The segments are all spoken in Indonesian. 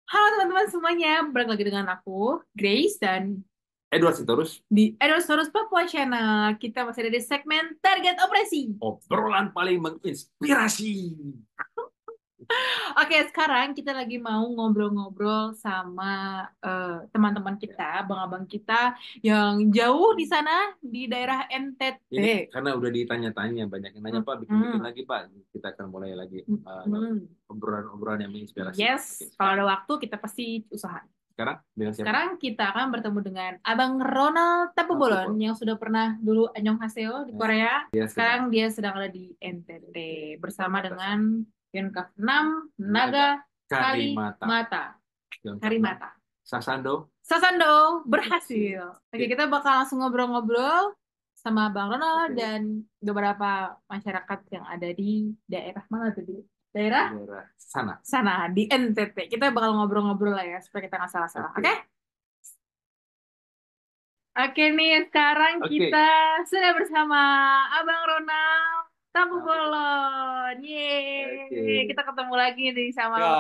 Halo teman-teman semuanya, balik lagi dengan aku, Grace, dan Edward Sitorus, di Edosaurus Papua Channel. Kita masih ada di segmen Target Operasi. obrolan paling menginspirasi. Oke, sekarang kita lagi mau ngobrol-ngobrol sama teman-teman kita, abang-abang kita yang jauh di sana, di daerah NTT. Ini karena udah ditanya-tanya, banyak yang nanya, Pak, bikin-bikin Hmm. lagi, Pak. Kita akan mulai lagi Hmm. obrolan-obrolan yang menginspirasi. Yes, Oke. kalau ada waktu kita pasti usaha. Sekarang dengan siapa? Sekarang kita akan bertemu dengan Abang Ronald Tapubolon Tapupol. yang sudah pernah dulu Annyeonghaseyo di Nah, Korea. dia sedang Sekarang dia sedang ada di NTT bersama dengan perbatasan Yonkav 6 Naga Naga Karimata. Kalimata. Yang keenam, Karimata. Sasando. Sasando berhasil. Oke, Oke. kita bakal langsung ngobrol-ngobrol sama Bang Ronald Oke. dan beberapa masyarakat yang ada di daerah mana tuh? Di daerah Di daerah sana. sana, di NTT. Kita bakal ngobrol-ngobrol lah ya, supaya kita nggak salah-salah. Oke? Oke. Oke nih, sekarang kita Oke. sudah bersama Abang Ronald Tampu Tapupol. Bolon. Yeay, Oke. kita ketemu lagi nih sama Ya,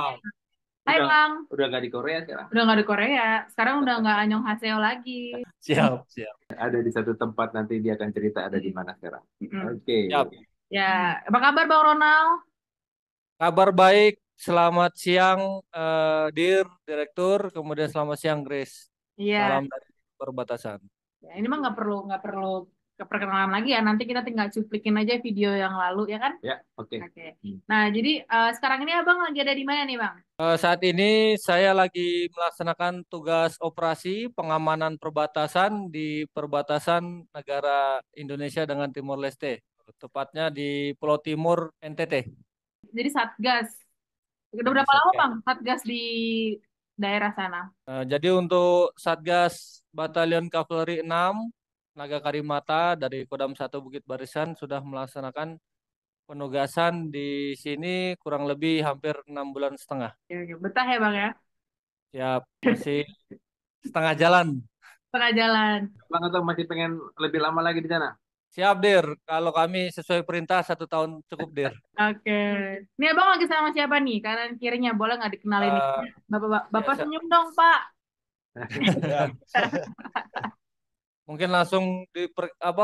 Hai udah Bang, udah nggak di Korea sekarang. udah nggak di Korea, sekarang udah nggak Annyeonghaseyo lagi. Siap, siap. Ada di satu tempat, nanti dia akan cerita ada di Mm-mm. mana sekarang. Mm-mm. Oke. Siap. Ya, apa kabar Bang Ronald? Kabar baik. Selamat siang, Dir, Direktur. Kemudian selamat siang, Grace. Iya, Salam dari perbatasan. ya, ini mah nggak perlu keperkenalan lagi ya. Nanti kita tinggal cuplikin aja video yang lalu ya kan? Ya, oke. Oke. Nah, jadi sekarang ini Abang lagi ada di mana nih Bang? Saat ini saya lagi melaksanakan tugas operasi pengamanan perbatasan di perbatasan negara Indonesia dengan Timor Leste. Tepatnya di Pulau Timur, NTT. Jadi Satgas. Udah Jadi berapa lama Satgas. Bang Satgas di daerah sana? Jadi untuk Satgas Batalion Kavaleri 6 Naga Karimata dari Kodam 1 Bukit Barisan sudah melaksanakan penugasan di sini kurang lebih hampir 6 bulan setengah. Oke, oke. Betah ya Bang ya? Siap, masih setengah jalan. Tengah jalan. Bang, atau masih pengen lebih lama lagi di sana? Siap, Dir. Kalau kami sesuai perintah 1 tahun cukup, Dir. Oke. Ini Abang lagi sama siapa nih? Kanan kirinya boleh nggak dikenalin nih? Eh, Bapak biasa. senyum dong Pak. Ya, mungkin langsung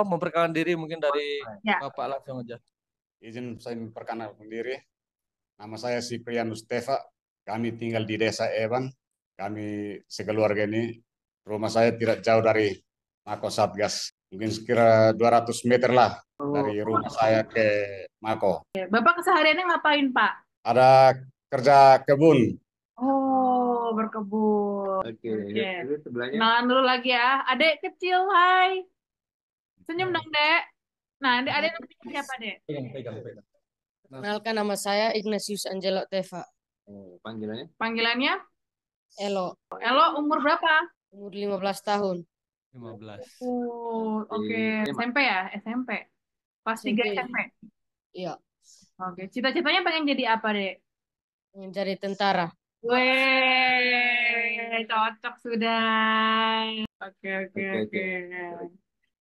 memperkenalkan diri mungkin dari Ya. Bapak langsung aja. Izin saya memperkenalkan diri. Nama saya Siprianus Teva. Kami tinggal di Desa Eban. Kami sekeluarga ini. Rumah saya tidak jauh dari Mako Satgas. Mungkin sekira 200 meter lah Oh, dari rumah saya ke Mako. Oke. Bapak kesehariannya ngapain Pak? Ada kerja kebun. Oh, berkebun. oke. Oke. Itu sebelahnya. Kenalan dulu lagi ya. Adek kecil, hai. Senyum dong, Dek. Nah, adek namanya siapa, Dek? Pegang, pegang, pegang. Kenalkan nama saya Ignatius Angelo Teva. Oh, panggilannya. Panggilannya? Elo, Elo, umur berapa? umur 15 tahun. 15. Oh, oke. SMA. SMP ya? SMP. Kelas 3 SMP. SMP. Iya, Oke. Cita-citanya pengen jadi apa, Dek? ingin jadi tentara. Weh, cocok sudah. Oke, oke, Oke, oke. oke.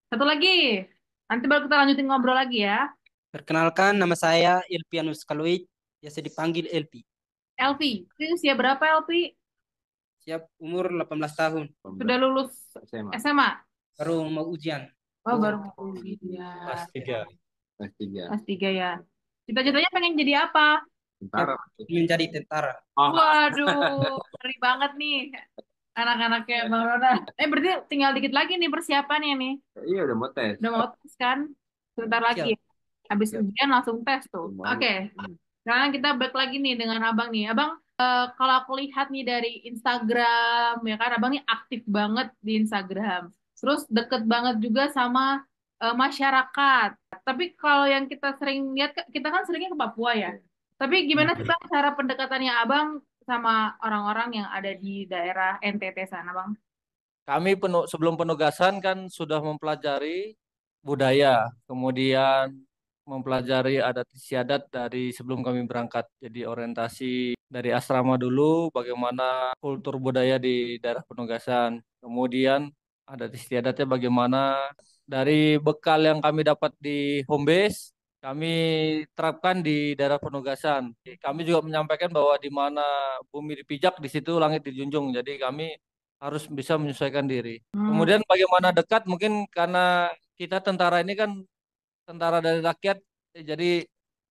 Satu lagi. Nanti baru kita lanjutin ngobrol lagi ya. Perkenalkan, nama saya Ilpianus Kaluit, biasa dipanggil Elpi. Elvi, itu usia berapa Elvi? Siap umur 18 tahun, Sudah lulus SMA. SMA? baru mau ujian. Oh, Oh, baru mau ujian. Kelas 3. Kelas 3. Kelas 3 ya. Cita-citanya pengen jadi apa? Tentara. Menjadi tentara. Oh, Waduh, ngeri banget nih anak-anaknya Bang Ronald. Berarti tinggal dikit lagi nih persiapannya nih. iya udah mau tes. Udah mau tes kan? Sebentar lagi. Siap. Habis Siap. ujian langsung tes tuh. Semuanya. Oke, sekarang kita balik lagi nih dengan Abang nih. Abang, kalau aku lihat nih dari Instagram, ya kan, Abang nih aktif banget di Instagram. Terus deket banget juga sama masyarakat. Tapi kalau yang kita sering lihat, kita kan seringnya ke Papua ya. Tapi gimana sih Bang cara pendekatannya Abang sama orang-orang yang ada di daerah NTT sana, Bang? Kami sebelum penugasan kan sudah mempelajari budaya, kemudian mempelajari adat istiadat dari sebelum kami berangkat. Jadi orientasi dari asrama dulu, bagaimana kultur budaya di daerah penugasan. Kemudian adat istiadatnya bagaimana dari bekal yang kami dapat di home base, kami terapkan di daerah penugasan. Kami juga menyampaikan bahwa di mana bumi dipijak, di situ langit dijunjung. Jadi kami harus bisa menyesuaikan diri. Hmm. Kemudian bagaimana dekat? Mungkin karena kita tentara ini kan tentara dari rakyat, jadi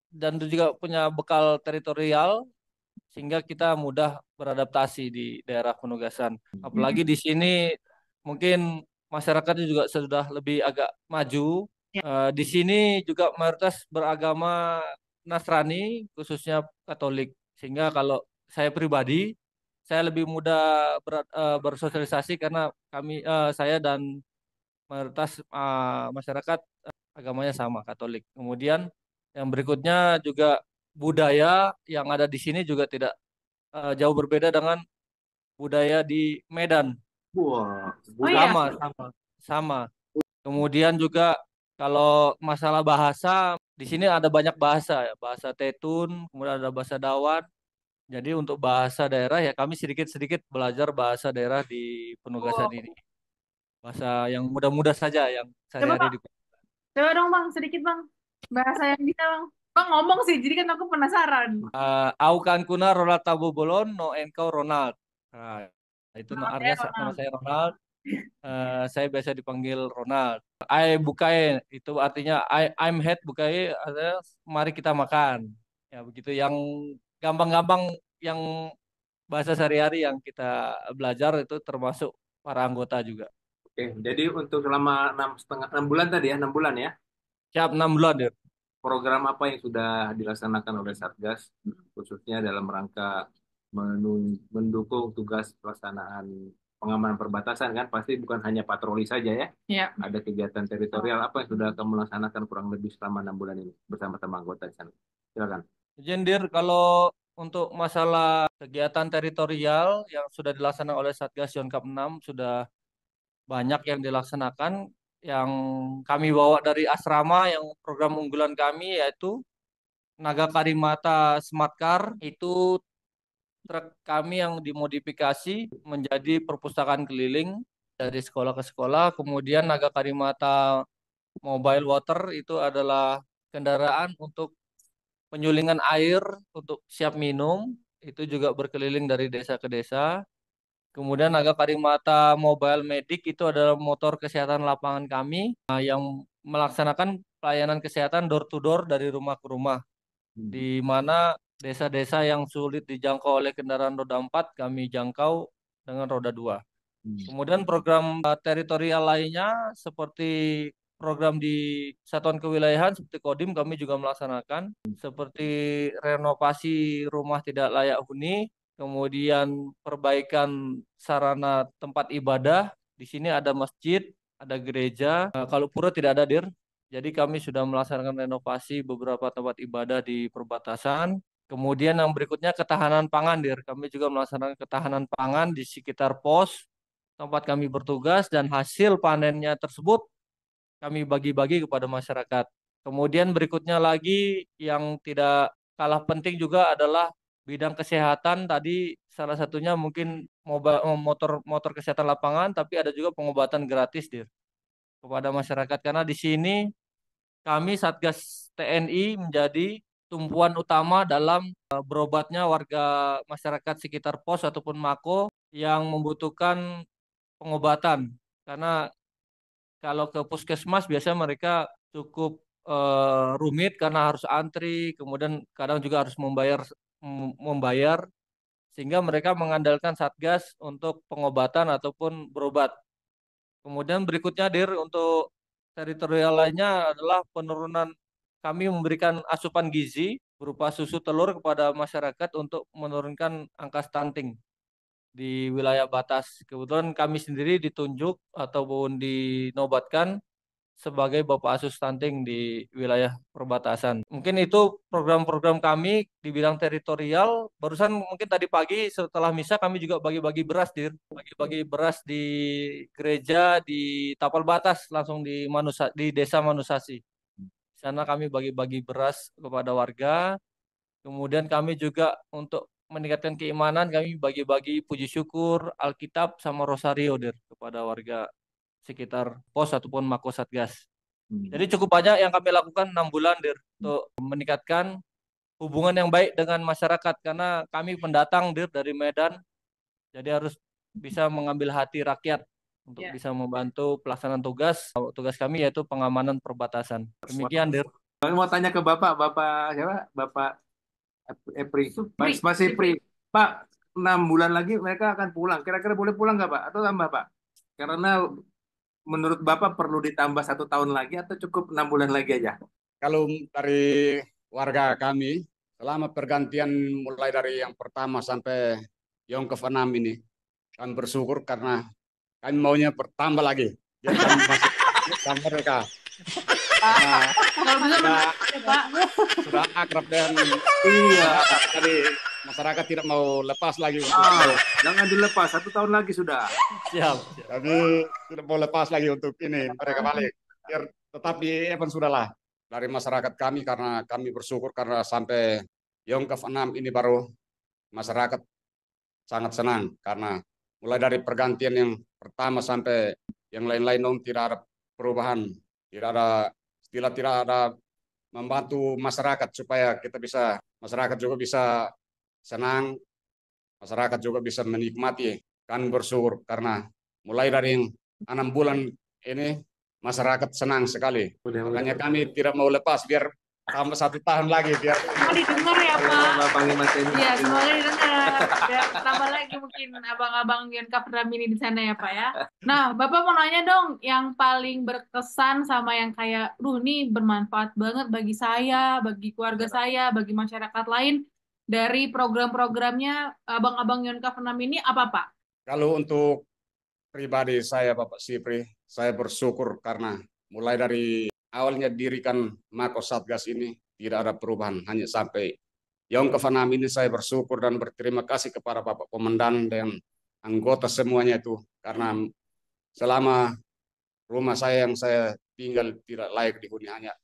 dan juga punya bekal teritorial sehingga kita mudah beradaptasi di daerah penugasan. Apalagi di sini mungkin masyarakatnya juga sudah lebih agak maju. Ya. Di sini juga mayoritas beragama Nasrani, khususnya Katolik. Sehingga kalau saya pribadi, saya lebih mudah bersosialisasi karena saya dan mayoritas masyarakat agamanya sama, Katolik. Kemudian yang berikutnya juga budaya yang ada di sini juga tidak jauh berbeda dengan budaya di Medan. Wah, Oh iya. Sama. Sama. Kemudian juga kalau masalah bahasa, di sini ada banyak bahasa ya, bahasa Tetun, kemudian ada bahasa Dawan. Jadi untuk bahasa daerah ya kami sedikit-sedikit belajar bahasa daerah di penugasan Oh. ini. Bahasa yang mudah-mudah saja yang Coba sehari-hari Bang, coba dong Bang, sedikit Bang. Bahasa yang bisa Bang. Bang ngomong sih, jadi kan aku penasaran. Aukan kuna Ronald Tabobolon no engkau Ronald. Nah, itu Nama saya artinya nama Ronald. saya Ronald. Saya biasa dipanggil Ronald. I bukai itu artinya I'm head bukai artinya mari kita makan. Ya begitu yang gampang-gampang yang bahasa sehari-hari yang kita belajar itu termasuk para anggota juga. oke. Jadi untuk selama 6,5 6 bulan tadi ya, 6 bulan ya. Siap 6 bulan ya. Program apa yang sudah dilaksanakan oleh Satgas khususnya dalam rangka mendukung tugas pelaksanaan pengamanan perbatasan kan pasti bukan hanya patroli saja ya. Ya. Ada kegiatan teritorial apa yang sudah kamu laksanakan kurang lebih selama 6 bulan ini bersama-sama anggota di sana. Silakan. Jendir, kalau untuk masalah kegiatan teritorial yang sudah dilaksanakan oleh Satgas Yonkap 6 sudah banyak yang dilaksanakan. Yang kami bawa dari asrama yang program unggulan kami yaitu Naga Karimata Smart Car, itu truk kami yang dimodifikasi menjadi perpustakaan keliling dari sekolah ke sekolah. Kemudian Naga Karimata Mobile Water itu adalah kendaraan untuk penyulingan air untuk siap minum, itu juga berkeliling dari desa ke desa. Kemudian Naga Karimata Mobile Medic itu adalah motor kesehatan lapangan kami yang melaksanakan pelayanan kesehatan door to door dari rumah ke rumah, di mana desa-desa yang sulit dijangkau oleh kendaraan roda 4 kami jangkau dengan roda 2. Kemudian program teritorial lainnya seperti program di satuan kewilayahan seperti Kodim kami juga melaksanakan seperti renovasi rumah tidak layak huni, kemudian perbaikan sarana tempat ibadah. Di sini ada masjid, ada gereja. Kalau pura tidak ada, Dir. Jadi kami sudah melaksanakan renovasi beberapa tempat ibadah di perbatasan. Kemudian yang berikutnya ketahanan pangan, Dir. Kami juga melaksanakan ketahanan pangan di sekitar pos tempat kami bertugas dan hasil panennya tersebut kami bagi-bagi kepada masyarakat. Kemudian berikutnya lagi yang tidak kalah penting juga adalah bidang kesehatan. Tadi salah satunya mungkin motor kesehatan lapangan, tapi ada juga pengobatan gratis, Dir, kepada masyarakat karena di sini kami Satgas TNI menjadi tumpuan utama dalam berobatnya warga masyarakat sekitar pos ataupun mako yang membutuhkan pengobatan. Karena kalau ke puskesmas biasanya mereka cukup rumit karena harus antri, kemudian kadang juga harus membayar sehingga mereka mengandalkan Satgas untuk pengobatan ataupun berobat. Kemudian berikutnya Dir untuk teritorial lainnya adalah penurunan kami memberikan asupan gizi berupa susu telur kepada masyarakat untuk menurunkan angka stunting di wilayah batas. Kebetulan kami sendiri ditunjuk ataupun dinobatkan sebagai Bapak Asuh Stunting di wilayah perbatasan. Mungkin itu program-program kami di bidang teritorial. Barusan mungkin tadi pagi setelah misa kami juga bagi-bagi beras, Dir. Bagi-bagi beras di gereja di Tapal Batas langsung di Desa Manusasi. Di sana kami bagi-bagi beras kepada warga. Kemudian kami juga untuk meningkatkan keimanan kami bagi-bagi puji syukur, Alkitab sama Rosario, Dir, kepada warga sekitar pos ataupun Mako Satgas. Jadi cukup banyak yang kami lakukan 6 bulan, Dir, untuk meningkatkan hubungan yang baik dengan masyarakat karena kami pendatang, Dir, dari Medan. Jadi harus bisa mengambil hati rakyat untuk Ya. bisa membantu pelaksanaan tugas. Tugas kami yaitu pengamanan perbatasan. Demikian, Dir. Saya mau tanya ke Bapak siapa? Bapak Epri. Supri. Mas Ipri. Pak, 6 bulan lagi mereka akan pulang. Kira-kira boleh pulang nggak Pak? Atau tambah Pak? Karena menurut Bapak perlu ditambah 1 tahun lagi atau cukup 6 bulan lagi aja? Kalau dari warga kami, selama pergantian mulai dari yang pertama sampai yang ke-6 ini, kami bersyukur karena kami maunya bertambah lagi. Biar kami masih sama mereka. Nah, Kalau bisa sudah, ya, Pak. sudah akrab dan Iya. jadi masyarakat tidak mau lepas lagi. Jangan dilepas. 1 tahun lagi sudah. Siap. Kami tidak mau lepas lagi untuk ini mereka balik. Biar tetap di Evan sudahlah dari masyarakat kami karena kami bersyukur karena sampai yang ke-6 ini baru masyarakat sangat senang karena mulai dari pergantian yang pertama sampai yang lain-lain tidak ada perubahan, tidak ada membantu masyarakat supaya masyarakat juga bisa senang, masyarakat juga bisa menikmati. Kami bersyukur karena mulai dari yang 6 bulan ini masyarakat senang sekali. Makanya kami tidak mau lepas biar tambah 1 tahun lagi biar Semoga didengar ya, Pak. Bapak Panglima TNI. Iya, semoga didengar. Biar tambah lagi mungkin abang-abang yang Kafram ini di sana ya, Pak ya. Nah, Bapak mau nanya dong, yang paling berkesan sama yang kayak, nih bermanfaat banget bagi saya, bagi keluarga saya, bagi masyarakat lain dari program-programnya abang-abang Yon Kafram ini apa, Pak? kalau untuk pribadi saya Bapak Sipri, saya bersyukur karena mulai dari awalnya dirikan Mako Satgas ini tidak ada perubahan, hanya sampai yang ke-6 ini saya bersyukur dan berterima kasih kepada Bapak Komandan dan anggota semuanya itu karena selama rumah saya yang saya tinggal tidak layak dihuni hanya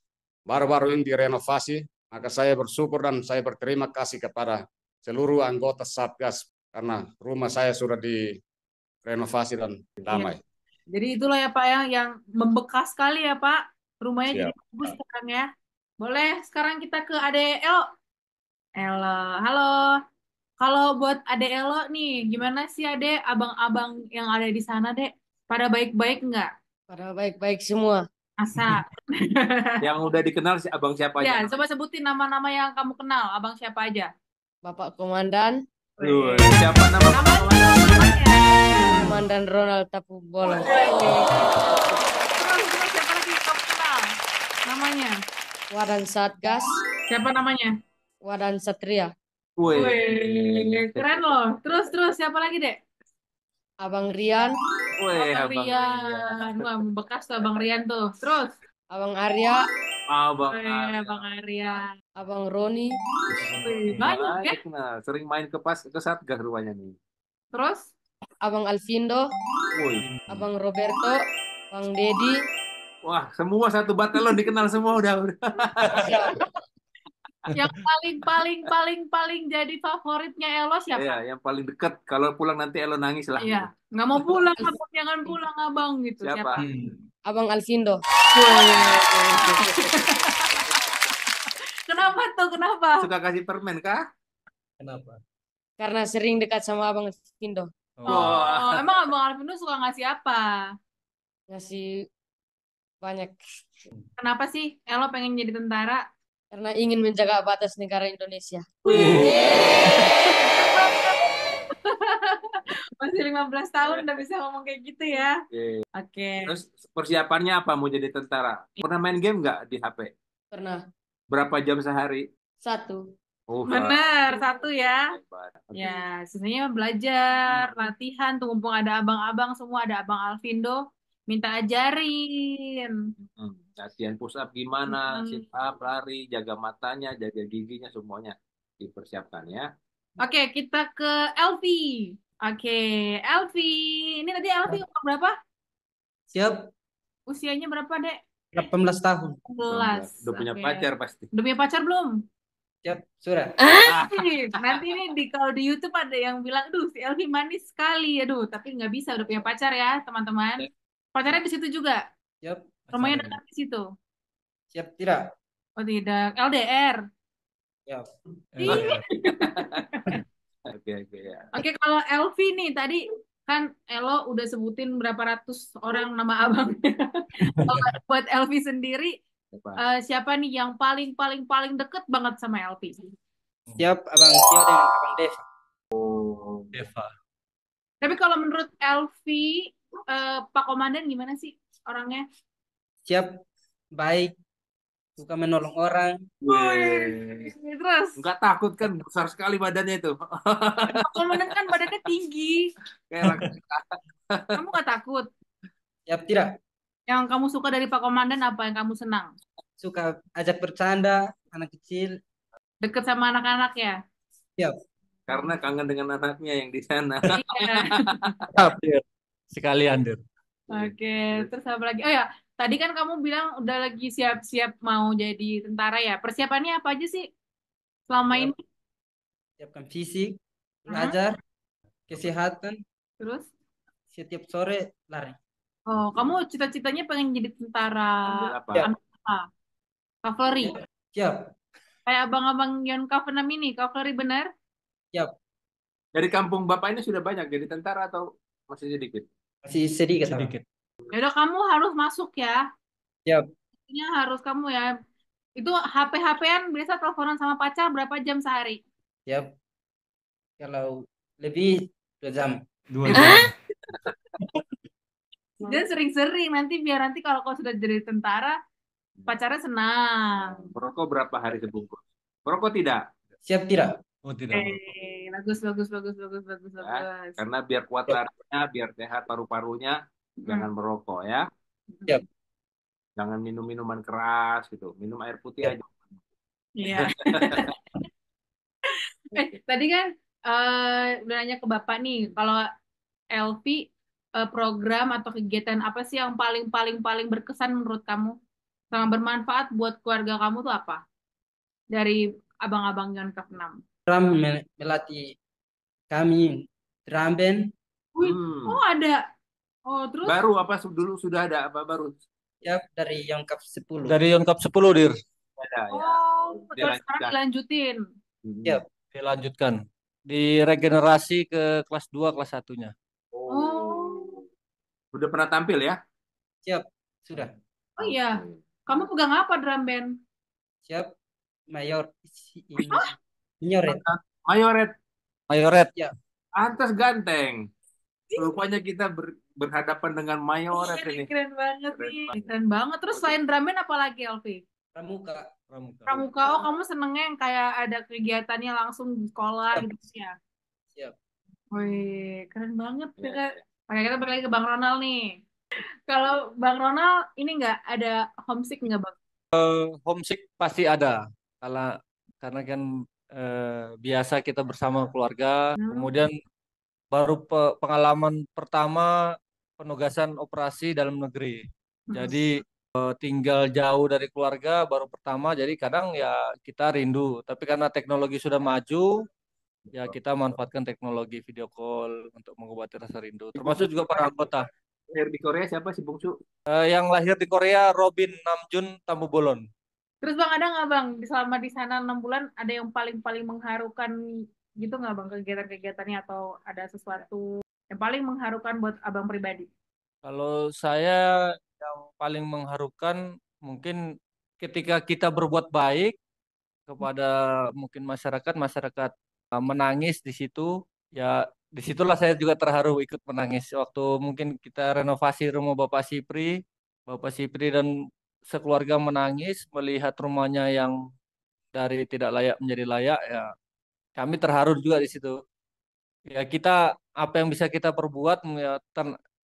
baru-baru ini direnovasi, maka saya bersyukur dan saya berterima kasih kepada seluruh anggota Satgas karena rumah saya sudah direnovasi dan damai. Jadi itulah ya Pak yang membekas sekali ya Pak. Rumahnya jadi Siap. bagus sekarang ya. Boleh sekarang kita ke Ade Elo. Elo, halo. Kalau buat Ade Elo nih, gimana sih Ade, abang-abang yang ada di sana Dek? Pada baik-baik nggak? Pada baik-baik semua. Asa. Yang udah dikenal si abang siapa Ya, aja? coba sebutin nama-nama yang kamu kenal, abang siapa aja? Bapak Komandan, Siapa nama Namanya, Komandan? namanya. Komandan Ronald Tapu Bolon. Terus siapa lagi yang kamu kenal? Namanya? Wadan Satgas, Siapa namanya? Wadan Satria, Wih. Wih, keren loh. Terus siapa lagi Dek? Abang Rian, Wih, Abang abang. Rian. Wah, bekas tuh Abang Rian tuh. Terus? Abang Arya, Abang. Wih, Abang Arya. Abang Roni, Wih, banyak ya. Nah, sering main ke Satgas rupanya nih. Terus? Abang Alvindo, Wih. Abang Roberto, Bang Dedi, Wah, semua satu batelon dikenal semua udah. Yang paling jadi favoritnya Elo siapa? Iya, yang paling dekat. Kalau pulang nanti Elo nangis lah. Iya, nggak mau pulang, abang jangan pulang abang gitu. Siapa? Abang Alvindo. Kenapa tuh? Kenapa? Suka kasih permen kah? Kenapa? Karena sering dekat sama Abang Alvindo. Oh, emang abang Alvino suka ngasih apa? Ngasih banyak. Kenapa sih Elo pengen jadi tentara? Karena ingin menjaga batas negara Indonesia. Masih 15 tahun udah bisa ngomong kayak gitu ya. Oke. Oke. Terus persiapannya apa mau jadi tentara? Pernah main game nggak di HP? Pernah. Berapa jam sehari? 1. Oh, Bener, 1 ya. hebat. Ya, sisanya belajar, latihan, tuh mumpung ada abang-abang semua, ada abang Alvindo, minta ajarin. Latihan push up gimana, Hmm. sit up, lari, jaga matanya, jaga giginya, semuanya dipersiapkan ya. Oke, kita ke Elvi. Oke, Elvi. Ini tadi Elvi umur berapa? Siap, Usianya berapa, Dek? 18 tahun. 11. Udah punya Oke. pacar pasti. Udah punya pacar belum? Siap, sudah. Nanti nih kalau di YouTube ada yang bilang, "Duh, si Elvi manis sekali." Aduh, tapi nggak bisa udah punya pacar ya, teman-teman. Pacarnya di situ juga. Siap, Rumahnya Pacaran. dekat di situ. Siap tidak? Oh tidak, LDR. Siap. LDR. Oke, oke ya. Oke, kalau Elvi nih tadi kan Elo udah sebutin berapa ratus orang nama abangnya. Kalau buat Elvi sendiri, Apa? siapa nih yang paling paling paling deket banget sama Elvi? Siap Abang Tio dengan Abang Deva. Deva. Tapi kalau menurut Elvi, Pak Komandan gimana sih orangnya? Siap, baik, suka menolong orang. Wih. Terus, Nggak takut kan, besar sekali badannya itu. Pak Komandan kan badannya tinggi. Kayak Kamu nggak takut? Siap tidak? Yang kamu suka dari Pak Komandan apa yang kamu senang? Suka ajak bercanda, anak kecil. Deket sama anak-anak ya? Siap. karena kangen dengan anaknya yang di sana. Iya. Siap, Dir. Sekalian, Dir. Oke, terus apa lagi? Oh ya, tadi kan kamu bilang udah lagi siap-siap mau jadi tentara ya. Persiapannya apa aja sih selama Siap. ini? Siapkan fisik, Hah? belajar, kesehatan, Terus? setiap sore lari. Oh, kamu cita-citanya pengen jadi tentara Ambil apa? Siap. apa? Cavalry. Siap. Kayak abang-abang Yonkav 6 ini, cavalry benar? Siap. Dari kampung Bapak ini sudah banyak jadi tentara atau masih sedikit? Masih sedikit, Abang. Sedikit. Yaudah, kamu harus masuk ya. Siap. Ini harus kamu ya. Itu HP-HPan biasa teleponan sama pacar berapa jam sehari? Siap. Kalau lebih 2 jam. 2 jam. Dan sering-sering nanti biar nanti kalau kau sudah jadi tentara, pacarnya senang. Merokok berapa hari sebungkus? Merokok tidak, Siap tidak? Oh, tidak merokok. Bagus, bagus, bagus, bagus, bagus, ya. bagus. Karena biar kuat Siap. larinya, biar sehat paru-parunya, jangan merokok ya. Siap. Jangan minum minuman keras gitu. Minum air putih Siap. aja. Iya. Tadi kan udah nanya ke Bapak nih, kalau LV program atau kegiatan apa sih yang paling paling paling berkesan menurut kamu? Sama bermanfaat buat keluarga kamu tuh apa? Dari abang-abang Yon Cup 6. Ram melatih kami drum band. Wih, Hmm. oh ada. Oh, terus? Baru apa dulu sudah ada apa baru? Siap dari Yongkap 10. Dari Yonkap 10, Dir. Ada ya. Oh, betul sekarang dilanjutin. Siap. Dilanjutkan. Diregenerasi ke kelas 2, kelas 1-nya. Oh, Udah pernah tampil ya? Siap. Sudah. oh iya. Kamu pegang apa drum band? Siap. Mayor. Minyoret. Mayoret, Mayoret. Ya. antas ganteng. Rupanya kita berhadapan dengan Mayoret Iya, ini. keren banget Keren nih. Keren banget. Terus selain drum band apa lagi, Elvi? Pramuka. Pramuka. Pramuka, oh kamu senengnya yang kayak ada kegiatannya langsung di sekolah gitu sih ya? Siap. Wih, keren banget. Iya, Oke, kita balik lagi ke Bang Ronald nih. Kalau Bang Ronald, ini nggak ada homesick nggak, Bang? Homesick pasti ada. Karena kan biasa kita bersama keluarga. Kemudian baru pengalaman pertama penugasan operasi dalam negeri. Jadi tinggal jauh dari keluarga baru pertama, jadi kadang ya kita rindu. Tapi karena teknologi sudah maju, ya kita manfaatkan teknologi video call untuk mengobati rasa rindu. Termasuk juga para anggota. lahir di Korea siapa sih Bungsu? Yang lahir di Korea, Robin Namjoon Tambubolon. Terus Bang, ada nggak Bang, selama di sana 6 bulan, ada yang paling mengharukan gitu nggak Bang, kegiatan-kegiatannya atau ada sesuatu yang paling mengharukan buat Abang pribadi? Kalau saya yang paling mengharukan mungkin ketika kita berbuat baik kepada mungkin masyarakat menangis di situ, ya disitulah saya juga terharu ikut menangis waktu mungkin kita renovasi rumah Bapak Sipri dan sekeluarga menangis melihat rumahnya yang dari tidak layak menjadi layak, ya kami terharu juga di situ. Ya kita apa yang bisa kita perbuat, ya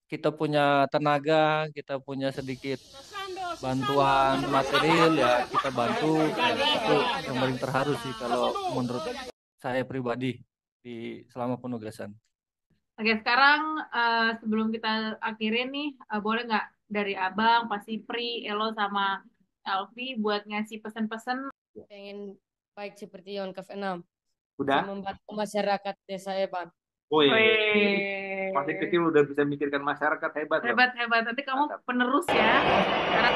kita punya tenaga, kita punya sedikit bantuan material, ya kita bantu. Ya, itu yang paling terharu sih kalau menurut saya pribadi selama penugasan. Oke, sekarang sebelum kita akhirin nih, boleh nggak dari Abang, Pak Sipri, Elo, sama Elvi buat ngasih pesan-pesan? Pengen baik seperti Yonkav 6. Udah? Membantu masyarakat desa Eban. Woi. Wih, Masih kecil udah bisa mikirkan masyarakat, hebat loh. Hebat, hebat. Nanti kamu penerus ya. Sekarang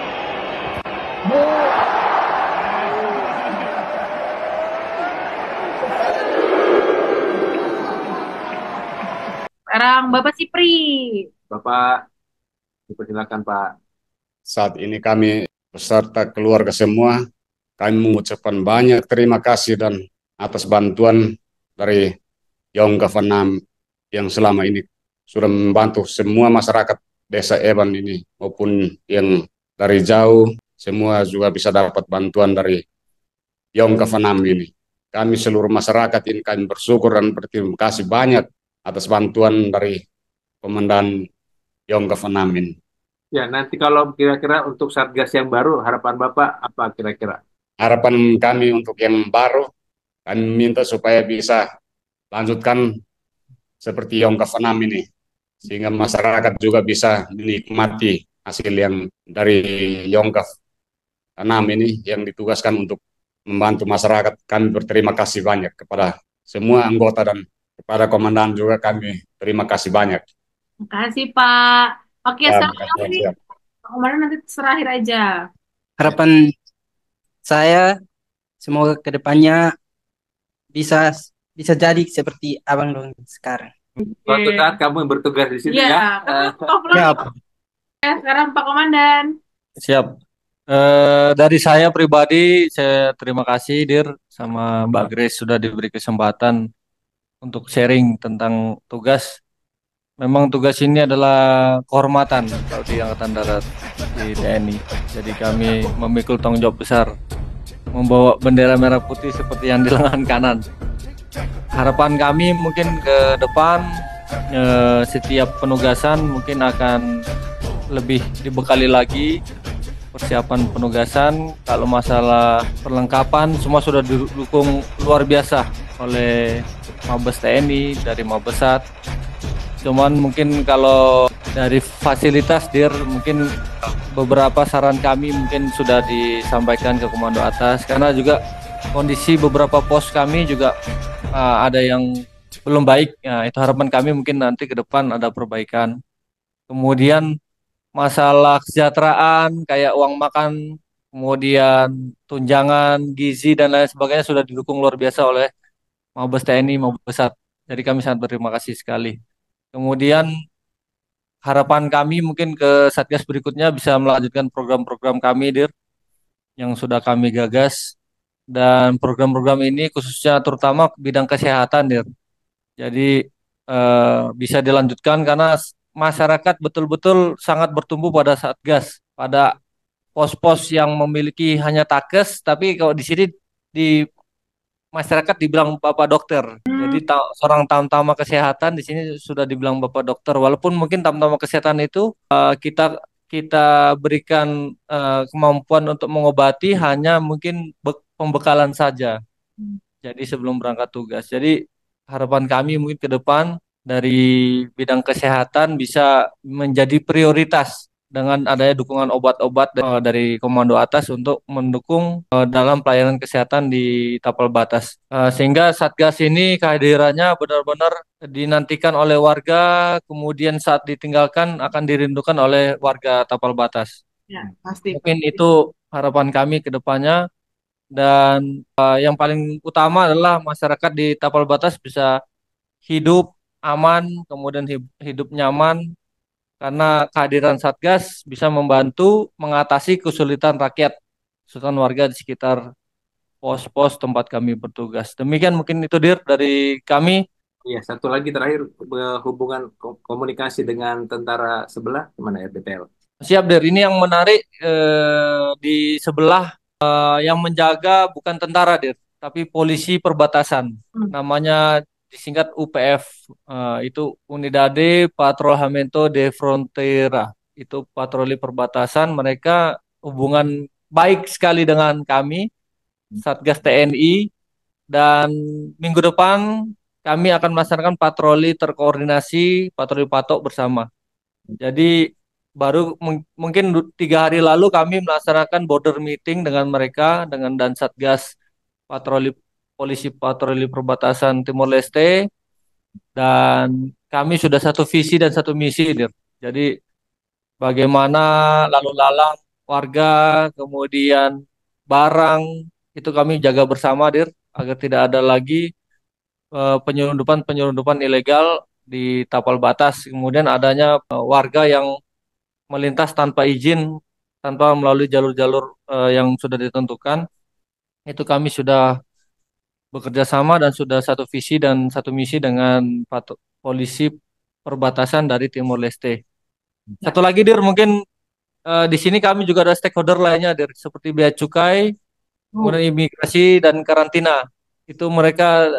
sekarang Bapak Sipri. Bapak, dipersilakan Pak. Saat ini kami beserta keluarga semua, kami mengucapkan banyak terima kasih dan atas bantuan dari Young Gavanam yang selama ini sudah membantu semua masyarakat Desa Eban ini maupun yang dari jauh, semua juga bisa dapat bantuan dari Young Gavanam ini. Kami seluruh masyarakat ini kami bersyukur dan berterima kasih banyak atas bantuan dari Komandan Young Gavanam ini. Ya, nanti kalau kira-kira untuk Satgas yang baru, harapan Bapak apa kira-kira? Harapan kami untuk yang baru, kami minta supaya bisa lanjutkan seperti Young Gavanam ini, sehingga masyarakat juga bisa menikmati hasil yang dari Young Gavanam ini yang ditugaskan untuk membantu masyarakat. Kami berterima kasih banyak kepada semua anggota dan kepada komandan juga kami terima kasih banyak. Makasih Pak. Oke, Ya, sekarang makasih, nanti siap. Pak Komandan nanti terakhir aja. Harapan saya semoga kedepannya bisa bisa jadi seperti Abang Dong sekarang. Suatu saat kamu yang bertugas di sini Iya, ya. kamu pulang Siap, ya sekarang Pak Komandan. siap. Dari saya pribadi, saya terima kasih Dir sama Mbak Grace sudah diberi kesempatan untuk sharing tentang tugas. Memang tugas ini adalah kehormatan kalau di Angkatan Darat di TNI. Jadi kami memikul tanggung jawab besar membawa bendera merah putih seperti yang di lengan kanan. Harapan kami mungkin ke depan setiap penugasan mungkin akan lebih dibekali lagi persiapan penugasan. Kalau masalah perlengkapan semua sudah didukung luar biasa oleh Mabes TNI dari Mabesat. Cuman mungkin kalau dari fasilitas Dir mungkin beberapa saran kami mungkin sudah disampaikan ke komando atas karena juga kondisi beberapa pos kami juga ada yang belum baik. Ya, itu harapan kami mungkin nanti ke depan ada perbaikan. Kemudian masalah kesejahteraan kayak uang makan, kemudian tunjangan, gizi dan lain sebagainya sudah didukung luar biasa oleh Mabes TNI, Mabesat. Jadi kami sangat berterima kasih sekali. Kemudian harapan kami mungkin ke Satgas berikutnya bisa melanjutkan program-program kami, Dir, yang sudah kami gagas. Dan program-program ini khususnya terutama bidang kesehatan, Dir. Jadi bisa dilanjutkan karena masyarakat betul-betul sangat bertumbuh pada Satgas, pada pos-pos yang memiliki hanya Takes, tapi kalau di sini di masyarakat dibilang Bapak Dokter. Jadi seorang tamtama kesehatan di sini sudah dibilang Bapak Dokter. Walaupun mungkin tamtama kesehatan itu kita kita berikan kemampuan untuk mengobati hanya mungkin pembekalan saja. Jadi sebelum berangkat tugas. Jadi harapan kami mungkin ke depan dari bidang kesehatan bisa menjadi prioritas dengan adanya dukungan obat-obat dari komando atas untuk mendukung dalam pelayanan kesehatan di Tapal Batas. Sehingga Satgas ini kehadirannya benar-benar dinantikan oleh warga, kemudian saat ditinggalkan akan dirindukan oleh warga Tapal Batas. Ya, pasti. Mungkin itu harapan kami ke depannya. Dan yang paling utama adalah masyarakat di Tapal Batas bisa hidup aman, kemudian hidup nyaman, karena kehadiran Satgas bisa membantu mengatasi kesulitan rakyat, kesulitan warga di sekitar pos-pos tempat kami bertugas. Demikian mungkin itu Dir dari kami. Iya, satu lagi terakhir, hubungan komunikasi dengan tentara sebelah gimana ya detail? Siap Dir, ini yang menarik di sebelah yang menjaga bukan tentara Dir, tapi polisi perbatasan. Namanya disingkat UPF, itu Unidade Patrolhamento de Frontera. Itu patroli perbatasan. Mereka hubungan baik sekali dengan kami, Satgas TNI. Dan minggu depan kami akan melaksanakan patroli terkoordinasi, patroli patok bersama. Jadi baru mungkin 3 hari lalu kami melaksanakan border meeting dengan mereka, dengan dan Satgas patroli polisi patroli perbatasan Timor Leste, dan kami sudah satu visi dan satu misi, Dir. Jadi bagaimana lalu lalang warga, kemudian barang itu kami jaga bersama, Dir, agar tidak ada lagi penyelundupan ilegal di tapal batas. Kemudian adanya warga yang melintas tanpa izin, tanpa melalui jalur-jalur yang sudah ditentukan. Itu kami sudah bekerja sama dan sudah satu visi dan satu misi dengan polisi perbatasan dari Timor Leste. Satu lagi, Dir, mungkin di sini kami juga ada stakeholder lainnya, Dir, seperti bea cukai, kemudian imigrasi dan karantina. Itu mereka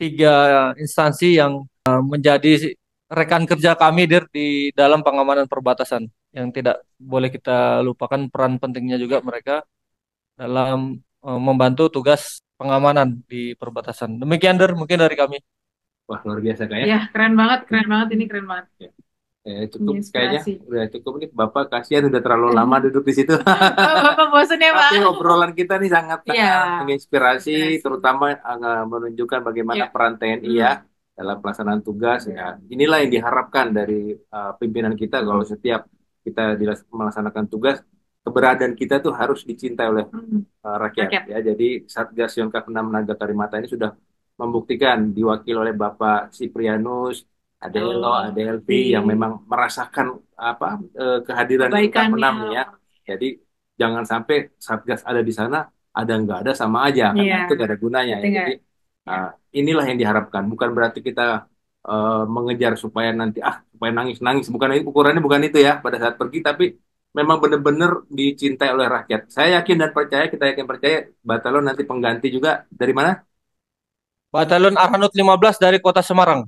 tiga instansi yang menjadi rekan kerja kami, Dir, di dalam pengamanan perbatasan. Yang tidak boleh kita lupakan peran pentingnya juga mereka dalam membantu tugas pengamanan di perbatasan. Demikian, Der, mungkin dari kami. Wah, luar biasa Kak ya. Ya, keren banget ini keren banget. Cukup kayaknya Inspirasi. udah cukup nih Bapak, kasihan udah terlalu lama duduk di situ. Bapak bosan ya, Pak? Tapi obrolan kita nih sangat Iya. menginspirasi, Inspirasi. terutama menunjukkan bagaimana Iya. peran TNI ya dalam pelaksanaan tugas. Ya, inilah yang diharapkan dari pimpinan kita kalau setiap kita melaksanakan tugas, keberadaan kita tuh harus dicintai oleh rakyat. Rakyat. Ya. Jadi Satgas Yonkav 6 Naga Karimata ini sudah membuktikan diwakili oleh Bapak Siprianus, ada Elo, ada Elvi yang memang merasakan apa kehadiran Yonkav 6 nih ya. Jadi jangan sampai Satgas ada di sana, ada nggak ada sama aja, karena itu nggak ada gunanya. Ya. Jadi inilah yang diharapkan. Bukan berarti kita mengejar supaya nanti supaya nangis-nangis. Bukan ukurannya bukan itu ya pada saat pergi, tapi memang benar-benar dicintai oleh rakyat. Saya yakin dan percaya, kita yakin percaya, Batalon nanti pengganti juga dari mana? Batalion Arhanud 15 dari Kota Semarang.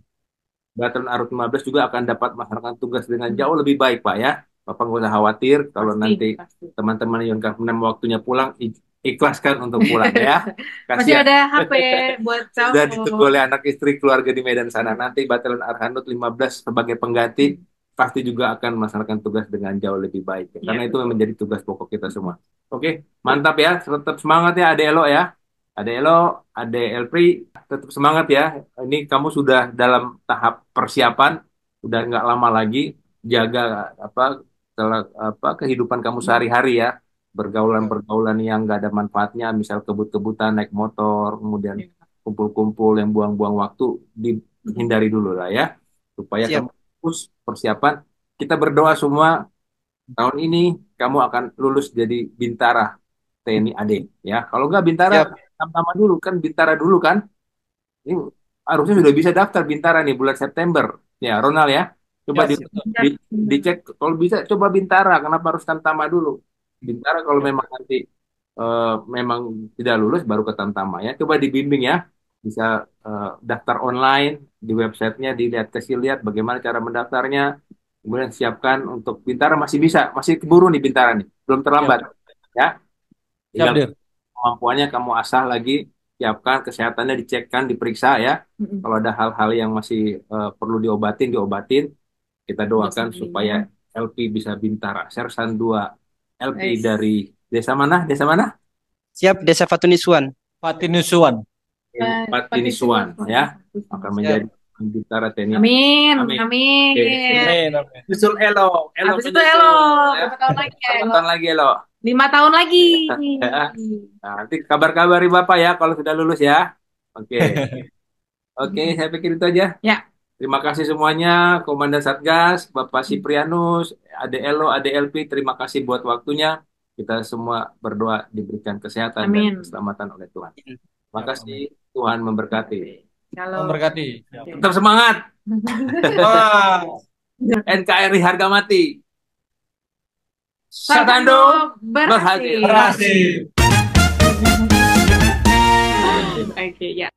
Batalion Arhanud 15 juga akan dapat melaksanakan tugas dengan jauh lebih baik, Pak ya. Bapak nggak usah khawatir kalau nanti teman-teman Yonkav 6 waktunya pulang, ikhlaskan untuk pulang ya. Masih ada HP buat kamu. Sudah ditunggu oleh anak istri keluarga di Medan sana. Nanti Batalion Arhanud 15 sebagai pengganti pasti juga akan melaksanakan tugas dengan jauh lebih baik. Karena itu menjadi tugas pokok kita semua. Oke, mantap ya. Tetap semangat ya, Ade Elo ya. Ade Elo, Ade Elpri, tetap semangat ya. Ini kamu sudah dalam tahap persiapan, udah nggak lama lagi. Jaga kehidupan kamu sehari-hari ya. Bergaulan-bergaulan yang nggak ada manfaatnya, misal kebut-kebutan naik motor, kemudian kumpul-kumpul yang buang-buang waktu, dihindari dulu lah ya, supaya kamu fokus persiapan. Kita berdoa semua tahun ini kamu akan lulus jadi Bintara TNI AD ya. Kalau nggak Bintara, sama dulu kan, Bintara dulu kan. Ini harusnya sudah bisa daftar Bintara nih bulan September ya, Ronald ya. Coba dicek kalau bisa, coba Bintara. Kenapa harus Tamtama dulu? Bintara kalau memang nanti memang tidak lulus baru ke Tamtama ya. Coba dibimbing ya. Bisa daftar online di websitenya, dilihat, kasih lihat bagaimana cara mendaftarnya. Kemudian siapkan untuk Bintara, masih bisa, masih keburu nih Bintara nih. Belum terlambat ya. Tinggal kemampuannya kamu asah lagi, siapkan, kesehatannya dicekkan, diperiksa ya. Kalau ada hal-hal yang masih perlu diobatin. Kita doakan supaya LP bisa Bintara. Sersan 2 LP dari desa mana? Desa mana? Siap, Desa Fatunisuan. Fatinisuan. Fatinisuan ya. Akan menjadi Bintara TNI. Amin. Nyusul Elo. Habis itu Elo. Berapa tahun lagi ya Elo? 5 tahun lagi Elo. 5 tahun lagi. Nah, nanti kabar-kabari Bapak ya kalau sudah lulus ya. Oke. Oke, saya pikir itu aja. Ya. Terima kasih semuanya, Komandan Satgas, Bapak Siprianus, Ade Elo, Ade LP, terima kasih buat waktunya. Kita semua berdoa diberikan kesehatan dan keselamatan oleh Tuhan. Terima kasih, Tuhan memberkati. Memberkati. Tetap semangat. NKRI harga mati. Satando berhasil. Oke, ya.